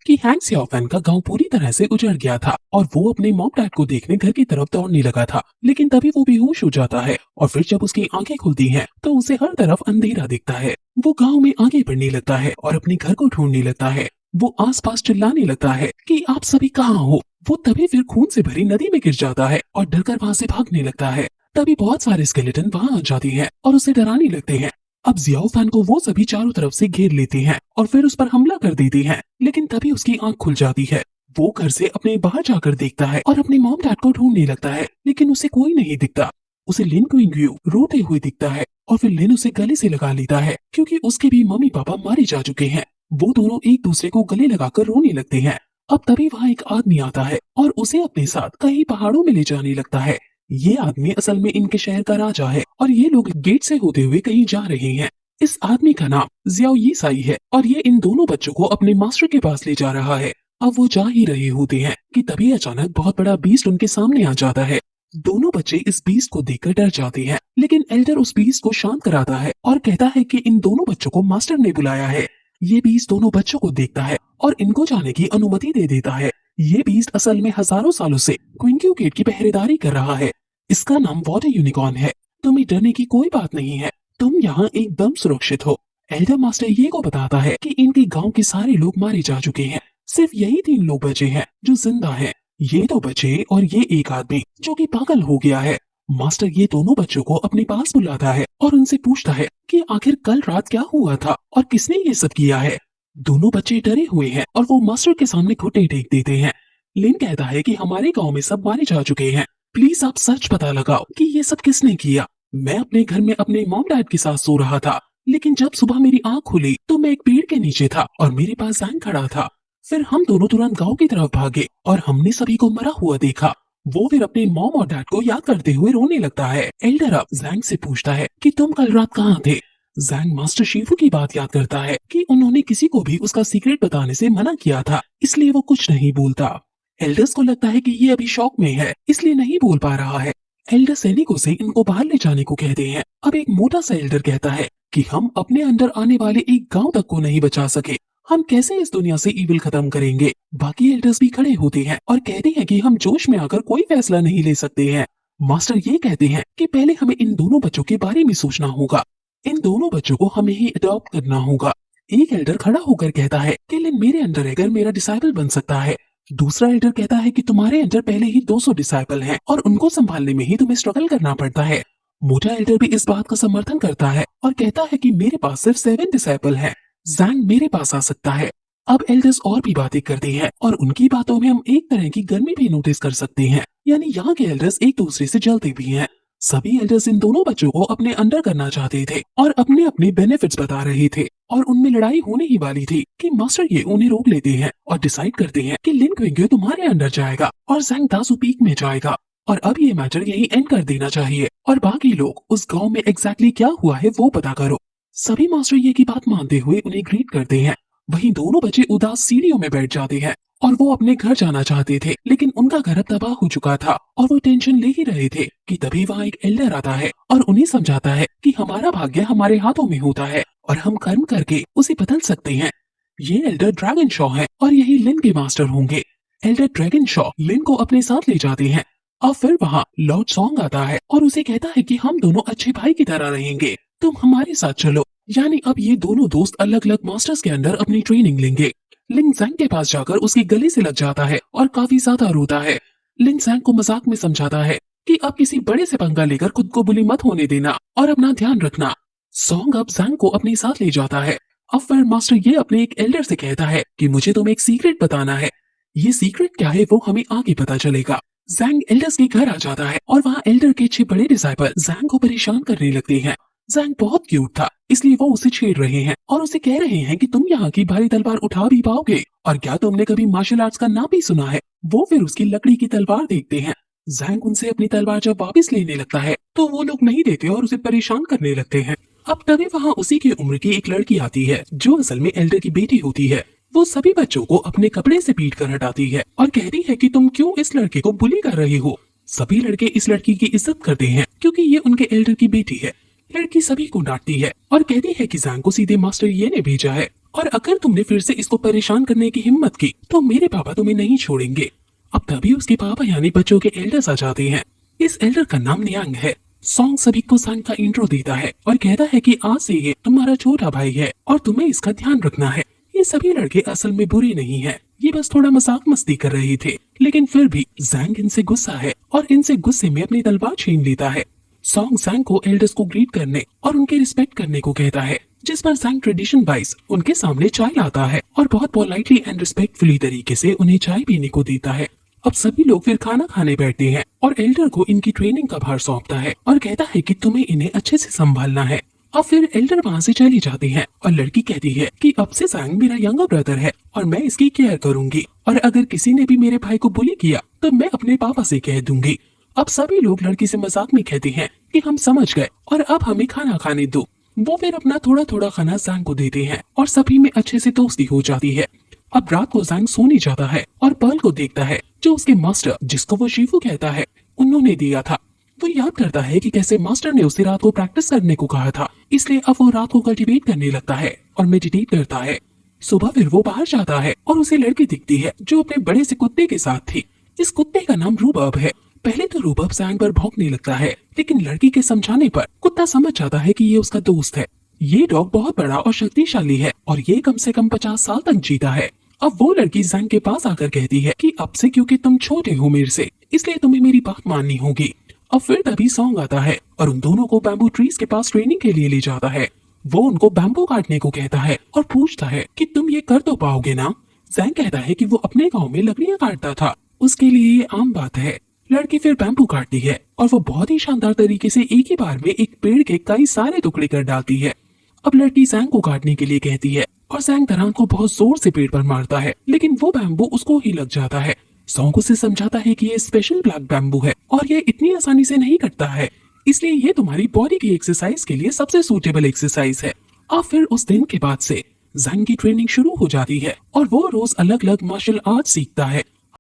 कि हैंग सियाओफैन का गांव पूरी तरह से उजड़ गया था और वो अपने मॉम डैड को देखने घर की तरफ दौड़ने लगा था। लेकिन तभी वो बेहोश हो जाता है और फिर जब उसकी आंखें खुलती हैं तो उसे हर तरफ अंधेरा दिखता है। वो गांव में आगे बढ़ने लगता है और अपने घर को ढूंढने लगता है। वो आसपास चिल्लाने लगता है कि आप सभी कहाँ हो। वो तभी फिर खून से भरी नदी में गिर जाता है और डरकर वहाँ से भागने लगता है। तभी बहुत सारे स्केलेटन वहाँ आ जाती हैं और उसे डराने लगते हैं। अब जियाओ फैन को वो सभी चारों तरफ से घेर लेती हैं और फिर उस पर हमला कर देती हैं। लेकिन तभी उसकी आंख खुल जाती है। वो घर से अपने बाहर जाकर देखता है और अपने मॉम डैड को ढूंढने लगता है, लेकिन उसे कोई नहीं दिखता। उसे लिन क्विंग्यू रोते हुए दिखता है और फिर लिन उसे गले से लगा लेता है क्योंकि उसके भी मम्मी पापा मारे जा चुके हैं। वो दोनों एक दूसरे को गले लगाकर रोने लगते हैं। अब तभी वहाँ एक आदमी आता है और उसे अपने साथ कहीं पहाड़ों में ले जाने लगता है। ये आदमी असल में इनके शहर का राजा है और ये लोग गेट से होते हुए कहीं जा रहे हैं। इस आदमी का नाम जियाओ यी साई है और ये इन दोनों बच्चों को अपने मास्टर के पास ले जा रहा है। अब वो जा ही रहे होते हैं कि तभी अचानक बहुत बड़ा बीस्ट उनके सामने आ जाता है। दोनों बच्चे इस बीस्ट को देखकर डर जाते हैं, लेकिन एल्डर उस बीस्ट को शांत कराता है और कहता है कि इन दोनों बच्चों को मास्टर ने बुलाया है। ये बीस्ट दोनों बच्चों को देखता है और इनको जाने की अनुमति दे देता है। ये बीस्ट असल में हजारों सालों से क्विंक्यू गेट की पहरेदारी कर रहा है। इसका नाम वाटर यूनिकॉर्न है। तुम्हें डरने की कोई बात नहीं है, तुम यहाँ एकदम सुरक्षित हो। एल्डर मास्टर ये को बताता है कि इनके गांव के सारे लोग मारे जा चुके हैं, सिर्फ यही 3 लोग बचे हैं जो जिंदा हैं। ये 2 बच्चे और ये एक आदमी जो कि पागल हो गया है। मास्टर ये दोनों बच्चों को अपने पास बुलाता है और उनसे पूछता है कि आखिर कल रात क्या हुआ था और किसने ये सब किया है। दोनों बच्चे डरे हुए हैं और वो मास्टर के सामने घुटने टेक देते हैं। लिन कहता है कि हमारे गांव में सब मारे जा चुके हैं, प्लीज आप सच पता लगाओ कि ये सब किसने किया। मैं अपने घर में अपने मॉम डैड के साथ सो रहा था, लेकिन जब सुबह मेरी आंख खुली तो मैं एक पेड़ के नीचे था और मेरे पास जैंग खड़ा था। फिर हम दोनों तुरंत गांव की तरफ भागे और हमने सभी को मरा हुआ देखा। वो फिर अपने मॉम और डैड को याद करते हुए रोने लगता है। एल्डर अब जैंग से पूछता है कि तुम कल रात कहाँ थे। जैंग मास्टर शिफू की बात याद करता है कि उन्होंने किसी को भी उसका सीक्रेट बताने से मना किया था, इसलिए वो कुछ नहीं बोलता। एल्डर्स को लगता है कि ये अभी शॉक में है, इसलिए नहीं बोल पा रहा है। एल्डर सैनिकों से इनको बाहर ले जाने को कहते हैं। अब एक मोटा सा एल्डर कहता है कि हम अपने अंदर आने वाले एक गांव तक को नहीं बचा सके, हम कैसे इस दुनिया से ईविल खत्म करेंगे। बाकी एल्डर्स भी खड़े होते हैं और कहते हैं कि हम जोश में आकर कोई फैसला नहीं ले सकते हैं। मास्टर ये कहते हैं कि पहले हमें इन दोनों बच्चों के बारे में सोचना होगा। इन दोनों बच्चों को हमें ही अडॉप्ट करना होगा। एक एल्डर खड़ा होकर कहता है कि लिन मेरे अंदर रहकर मेरा डिसाइबल बन सकता है। दूसरा एल्डर कहता है कि तुम्हारे अंदर पहले ही 200 डिसाइबल हैं और उनको संभालने में ही तुम्हें स्ट्रगल करना पड़ता है। मोटा एल्डर भी इस बात का समर्थन करता है और कहता है कि मेरे पास सिर्फ 7 डिसाइबल हैं, जैंग मेरे पास आ सकता है। अब एल्डर्स और भी बातें करते हैं और उनकी बातों में हम एक तरह की गर्मी भी नोटिस कर सकते हैं, यानी यहाँ के एल्डर्स एक दूसरे से जलते भी हैं। सभी एल्डर्स इन दोनों बच्चों को अपने अंडर करना चाहते थे और अपने अपने बेनिफिट्स बता रहे थे और उनमें लड़ाई होने ही वाली थी कि मास्टर ये उन्हें रोक लेते हैं और डिसाइड करते हैं कि लिन क्विंग्यू तुम्हारे अंडर जाएगा और जैंग दासू पीक में जाएगा और अब ये मैटर यही एंड कर देना चाहिए और बाकी लोग उस गांव में एग्जैक्टली क्या हुआ है वो पता करो। सभी मास्टर ये की बात मानते हुए उन्हें ग्रीट करते हैं। वहीं दोनों बच्चे उदास सीढ़ियों में बैठ जाते हैं और वो अपने घर जाना चाहते थे, लेकिन उनका घर अब तबाह हो चुका था और वो टेंशन ले ही रहे थे कि तभी वहाँ एक एल्डर आता है और उन्हें समझाता है कि हमारा भाग्य हमारे हाथों में होता है और हम कर्म करके उसे बदल सकते हैं। ये एल्डर ड्रैगन शॉ है और यही लिन के मास्टर होंगे। एल्डर ड्रैगन शॉ लिन को अपने साथ ले जाते हैं और फिर वहाँ लॉर्ड सॉन्ग आता है और उसे कहता है कि हम दोनों अच्छे भाई की तरह रहेंगे, तुम हमारे साथ चलो। यानी अब ये दोनों दोस्त अलग अलग मास्टर्स के अंदर अपनी ट्रेनिंग लेंगे। लिन जैंग के पास जाकर उसके गले से लग जाता है और काफी ज्यादा रोता है। लिन जैंग को मजाक में समझाता है कि अब किसी बड़े से पंगा लेकर खुद को बुली मत होने देना और अपना ध्यान रखना। सॉन्ग अब जैंग को अपने साथ ले जाता है। अब फिर मास्टर ये अपने एक एल्डर से कहता है कि मुझे तुम्हें एक सीक्रेट बताना है। ये सीक्रेट क्या है वो हमें आगे पता चलेगा। जैंग एल्डर्स के घर आ जाता है और वहाँ एल्डर के 6 बड़े डिसाइपल जैंग को परेशान करने लगते हैं। जैंग बहुत क्यूट था, इसलिए वो उसे छेड़ रहे हैं और उसे कह रहे हैं कि तुम यहाँ की भारी तलवार उठा भी पाओगे और क्या तुमने कभी मार्शल आर्ट्स का नाम भी सुना है। वो फिर उसकी लकड़ी की तलवार देखते हैं। जैंग उनसे अपनी तलवार जब वापस लेने लगता है तो वो लोग नहीं देते और उसे परेशान करने लगते हैं। अब तभी वहाँ उसी की उम्र की एक लड़की आती है जो असल में एल्डर की बेटी होती है। वो सभी बच्चों को अपने कपड़े से पीट कर हटाती है और कहती है कि तुम क्यों इस लड़के को बुली कर रही हो। सभी लड़के इस लड़की की इज्जत करते हैं क्योंकि ये उनके एल्डर की बेटी है। लड़की सभी को डांटती है और कहती है कि जैंग को सीधे मास्टर ये ने भेजा है और अगर तुमने फिर से इसको परेशान करने की हिम्मत की तो मेरे पापा तुम्हें नहीं छोड़ेंगे। अब तभी उसके पापा यानी बच्चों के एल्डर्स आ जाते हैं। इस एल्डर का नाम नियांग है। सॉन्ग सभी को सैंग का इंट्रो देता है और कहता है कि आज से ये तुम्हारा छोटा भाई है और तुम्हें इसका ध्यान रखना है। ये सभी लड़के असल में बुरे नहीं हैं, ये बस थोड़ा मजाक मस्ती कर रहे थे, लेकिन फिर भी जैंग इनसे गुस्सा है और इनसे गुस्से में अपनी तलवार छीन लेता है। सॉन्ग जैंग को एल्डर्स को ग्रीट करने और उनके रिस्पेक्ट करने को कहता है, जिस पर जैंग ट्रेडिशन वाइज उनके सामने चाय लाता है और बहुत पोलाइटली एंड रिस्पेक्टफुली तरीके से उन्हें चाय पीने को देता है। अब सभी लोग फिर खाना खाने बैठते हैं और एल्डर को इनकी ट्रेनिंग का भार सौंपता है और कहता है कि तुम्हें इन्हें अच्छे से संभालना है। अब फिर एल्डर वहाँ से चली जाती है और लड़की कहती है कि अब से जैंग मेरा यंगर ब्रदर है और मैं इसकी केयर करूंगी और अगर किसी ने भी मेरे भाई को बुली किया तो मैं अपने पापा से कह दूंगी। अब सभी लोग लड़की से मजाक में कहते हैं कि हम समझ गए और अब हमें खाना खाने दो। वो फिर अपना थोड़ा थोड़ा खाना जैंग को देते हैं और सभी में अच्छे से दोस्ती हो जाती है। अब रात को जैंग सोने जाता है और पर्ल को देखता है जो उसके मास्टर, जिसको वो शिफू कहता है, उन्होंने दिया था। वो याद करता है कि कैसे मास्टर ने उसे रात को प्रैक्टिस करने को कहा था, इसलिए अब वो रात को कल्टीवेट करने लगता है और मेडिटेट करता है। सुबह फिर वो बाहर जाता है और उसे लड़की दिखती है जो अपने बड़े से कुत्ते के साथ थी। इस कुत्ते का नाम रूबब है। पहले तो रूबब जैंग पर भौंकने लगता है, लेकिन लड़की के समझाने पर कुत्ता समझ जाता है कि ये उसका दोस्त है। ये डॉग बहुत बड़ा और शक्तिशाली है और ये कम से कम 50 साल तक जीता है। अब वो लड़की जैंग के पास आकर कहती है कि अब से क्योंकि तुम छोटे हो मेरे से, इसलिए तुम्हें मेरी बात माननी होगी। अब फिर तभी सॉन्ग आता है और उन दोनों को बैम्बू ट्रीज के पास ट्रेनिंग के लिए ले जाता है। वो उनको बैम्बू काटने को कहता है और पूछता है कि तुम ये कर तो पाओगे ना। जैंग कहता है कि वो अपने गांव में लकड़ियां काटता था, उसके लिए ये आम बात है। लड़की फिर बैम्बू काटती है और वो बहुत ही शानदार तरीके से एक ही बार में एक पेड़ के कई सारे टुकड़े कर डालती है। अब लड़की जैंग को काटने के लिए कहती है और जैंग तरह को बहुत जोर से पेड़ पर मारता है, लेकिन वो बैम्बू उसको ही लग जाता है। सॉन्ग उसे समझाता है कि ये स्पेशल ब्लैक बैम्बू है और ये इतनी आसानी से नहीं कटता है, इसलिए ये तुम्हारी बॉडी की एक्सरसाइज के लिए सबसे सूटेबल एक्सरसाइज है। अब फिर उस दिन के बाद से जैंग की ट्रेनिंग शुरू हो जाती है और वो रोज अलग अलग मार्शल आर्ट सीखता है